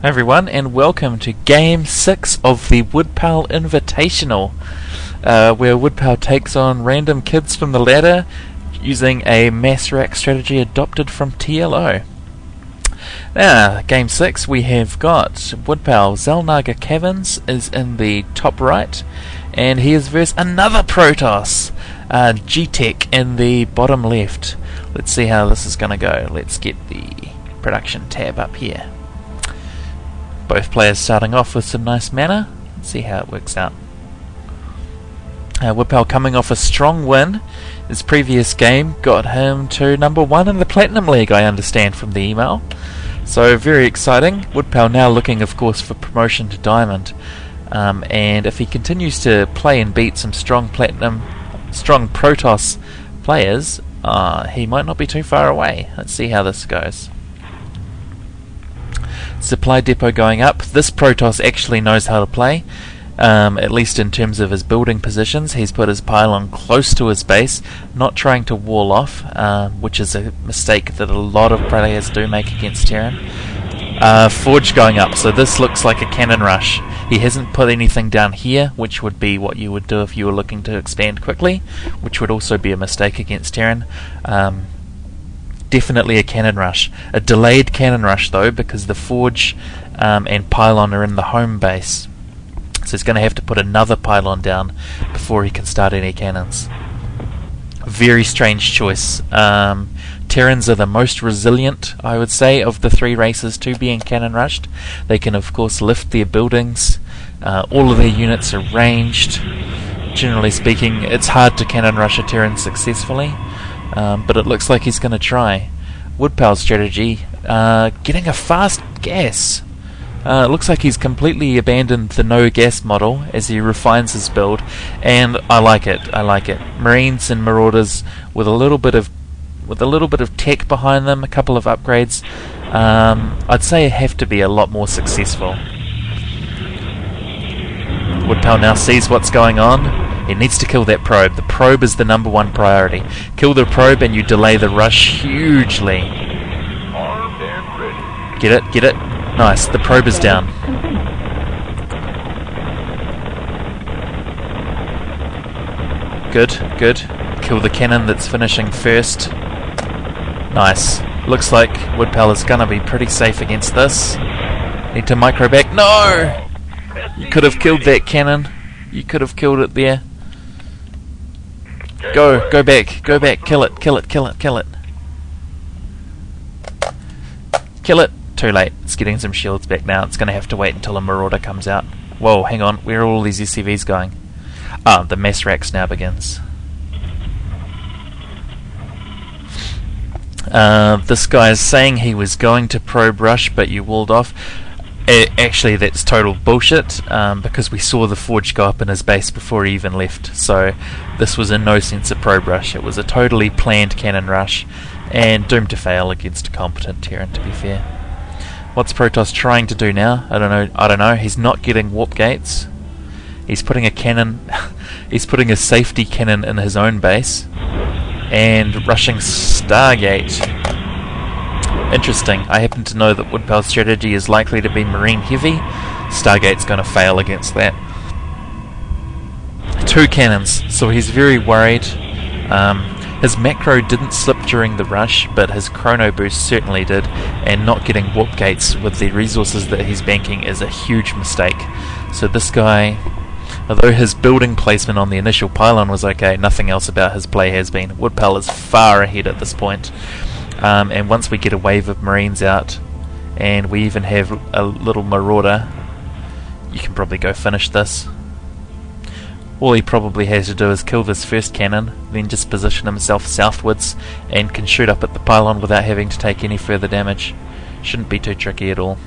Hi everyone, and welcome to Game 6 of the Woodpal Invitational, where Woodpal takes on random kids from the ladder using a mass rack strategy adopted from TLO. Now, Game 6, we have got Woodpal. Xel'Naga Caverns is in the top right, and he is versus another Protoss, G-Tech, in the bottom left. Let's see how this is going to go. Let's get the production tab up here. Both players starting off with some nice mana. Let's see how it works out. Woodpal coming off a strong win. His previous game got him to number 1 in the Platinum League, I understand from the email. So very exciting. Woodpal now looking, of course, for promotion to Diamond. And if he continues to play and beat some strong Protoss players, he might not be too far away. Let's see how this goes. Supply depot going up. This Protoss actually knows how to play, at least in terms of his building positions. He's put his pylon close to his base, not trying to wall off, which is a mistake that a lot of players do make against Terran. Forge going up, so this looks like a cannon rush. He hasn't put anything down here, which would be what you would do if you were looking to expand quickly, which would also be a mistake against Terran. Definitely a cannon rush. A delayed cannon rush though, because the forge and pylon are in the home base. So he's going to have to put another pylon down before he can start any cannons. Very strange choice. Terrans are the most resilient, I would say, of the three races to being cannon rushed. They can of course lift their buildings. All of their units are ranged. Generally speaking, it's hard to cannon rush a Terran successfully. But it looks like he's going to try. Woodpal's strategy, getting a fast gas. It looks like he's completely abandoned the no gas model as he refines his build, and I like it. I like it. Marines and Marauders with a little bit of tech behind them, a couple of upgrades. I'd say have to be a lot more successful. Woodpal now sees what's going on. He needs to kill that probe. The probe is the number 1 priority. Kill the probe and you delay the rush hugely. Get it? Get it? Nice. The probe is down. Good, good. Kill the cannon that's finishing first. Nice. Looks like Woodpal is going to be pretty safe against this. Need to micro back. No! You could have killed that cannon. You could have killed it there. Go back, kill it. Kill it. Too late. It's getting some shields back now. It's going to have to wait until a Marauder comes out. Whoa, hang on. Where are all these SCVs going? The mass racks now begins. This guy is saying he was going to probe rush, but you walled off. Actually, that's total bullshit, because we saw the forge go up in his base before he even left, so this was in no sense a probe rush. It was a totally planned cannon rush, and doomed to fail against a competent Terran, to be fair. What's Protoss trying to do now? I don't know. He's not getting warp gates. He's putting a cannon he's putting a safety cannon in his own base, and rushing Stargate. Interesting. I happen to know that Woodpal's strategy is likely to be Marine heavy. Stargate's going to fail against that. 2 cannons, so he's very worried. His macro didn't slip during the rush, but his chrono boost certainly did, and not getting warp gates with the resources that he's banking is a huge mistake. So this guy, although his building placement on the initial pylon was okay, nothing else about his play has been. Woodpal is far ahead at this point. And once we get a wave of Marines out, and we even have a little Marauder, you can probably go finish this. All he probably has to do is kill this first cannon, then just position himself southwards, and can shoot up at the pylon without having to take any further damage. Shouldn't be too tricky at all.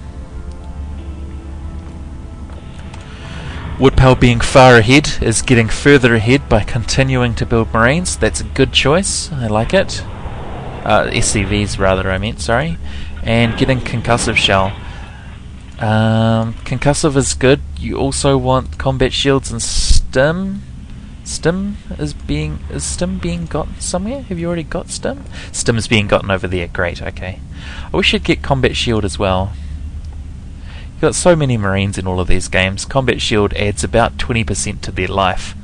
Woodpal being far ahead is getting further ahead by continuing to build Marines. That's a good choice. I like it. SCVs rather, I meant, sorry. And getting Concussive Shell. Concussive is good. You also want combat shields and stim. Stim is Stim being gotten somewhere? Have you already got Stim? Stim is being gotten over there. Great, okay. I wish I'd get combat shield as well. You've got so many Marines in all of these games. Combat Shield adds about 20% to their life.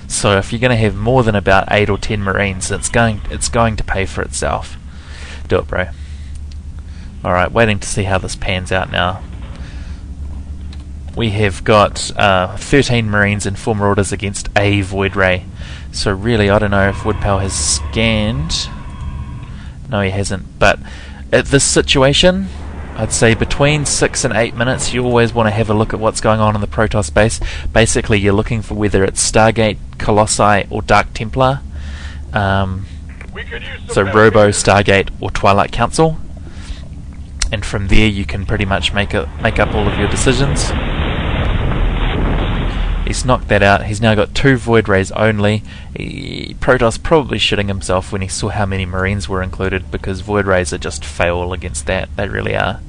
So if you're going to have more than about 8 or 10 Marines, it's going to pay for itself. Do it, bro. Alright, waiting to see how this pans out now. We have got 13 Marines in 4 Marauders against a Void Ray. So really, I don't know if Woodpal has scanned. No, he hasn't. But at this situation, I'd say between 6 and 8 minutes, you always want to have a look at what's going on in the Protoss base. Basically, you're looking for whether it's Stargate, Colossi, or Dark Templar. So Robo, Stargate, or Twilight Council. And from there, you can pretty much make up all of your decisions. He's knocked that out. He's now got 2 Void Rays only. Protoss probably shitting himself when he saw how many Marines were included, because Void Rays are just fail against that. They really are.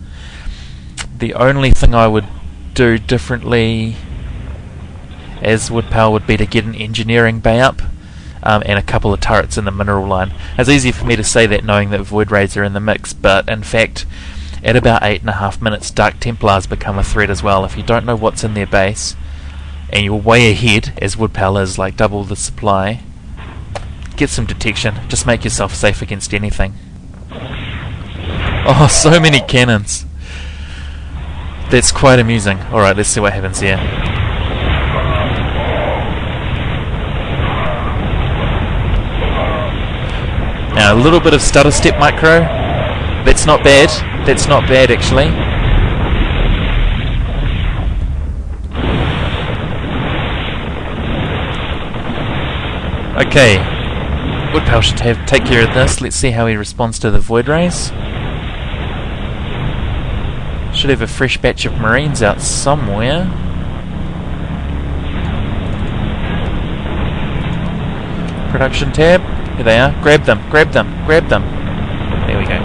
The only thing I would do differently as Woodpal would be to get an engineering bay up and a couple of turrets in the mineral line. It's easy for me to say that knowing that Void Rays are in the mix, but in fact at about 8.5 minutes Dark Templars become a threat as well. If you don't know what's in their base and you're way ahead, as Woodpal is, like double the supply, get some detection. Just make yourself safe against anything. Oh, so many cannons. That's quite amusing. Alright, let's see what happens here. Now a little bit of stutter step micro. That's not bad. That's not bad actually. Okay, Woodpal should take care of this. Let's see how he responds to the Void Rays. Should have a fresh batch of Marines out somewhere. Production tab. Here they are. Grab them, grab them, grab them. There we go.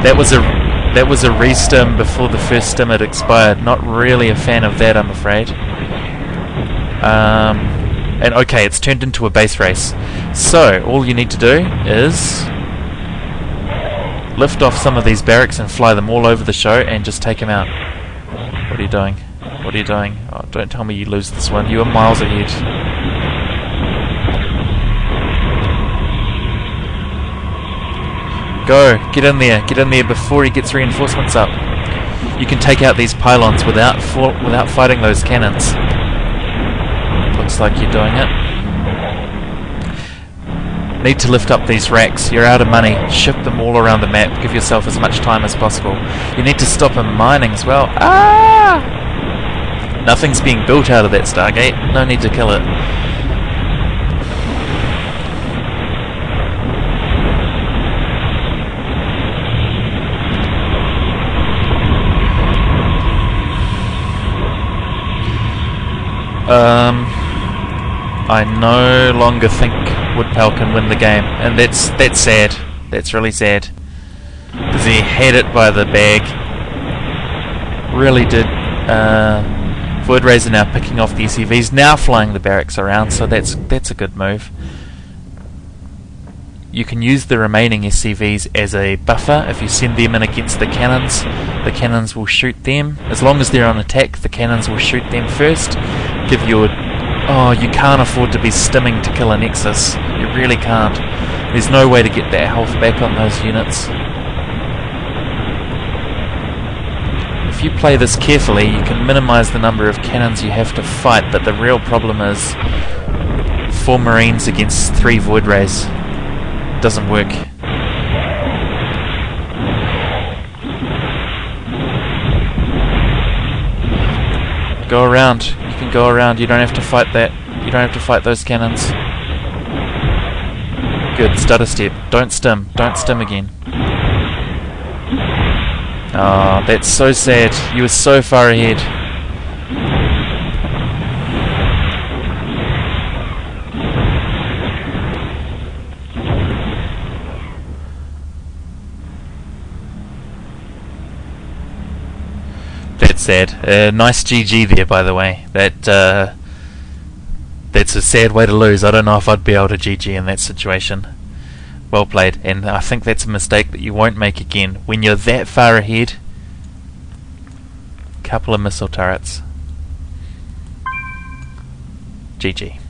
That was a restim before the first stim had expired. Not really a fan of that, I'm afraid. And okay, it's turned into a base race. So all you need to do is lift off some of these barracks and fly them all over the show and just take them out. What are you doing? What are you doing? Oh, don't tell me you lose this one. You are miles ahead. Go, get in there before he gets reinforcements up. You can take out these pylons without fighting those cannons. Looks like you're doing it. Need to lift up these racks. You're out of money. Ship them all around the map. Give yourself as much time as possible. You need to stop him mining as well. Ah! Nothing's being built out of that Stargate. No need to kill it. I no longer think Woodpal can win the game, and that's sad. That's really sad, because he had it by the bag. Really did. Void Rays are now picking off the SCVs, now flying the barracks around, so that's a good move. You can use the remaining SCVs as a buffer. If you send them in against the cannons will shoot them. As long as they're on attack, the cannons will shoot them first. Give your... Oh, you can't afford to be stimming to kill a Nexus. You really can't. There's no way to get that health back on those units. If you play this carefully, you can minimize the number of cannons you have to fight, but the real problem is 4 Marines against 3 Void Rays. Doesn't work. Go around. You can go around. You don't have to fight that. You don't have to fight those cannons. Good. Stutter step. Don't stim. Don't stim again. Oh, that's so sad. You were so far ahead. That's sad. Nice GG there, by the way. That's a sad way to lose. I don't know if I'd be able to GG in that situation. Well played, and I think that's a mistake that you won't make again. When you're that far ahead, couple of missile turrets. GG.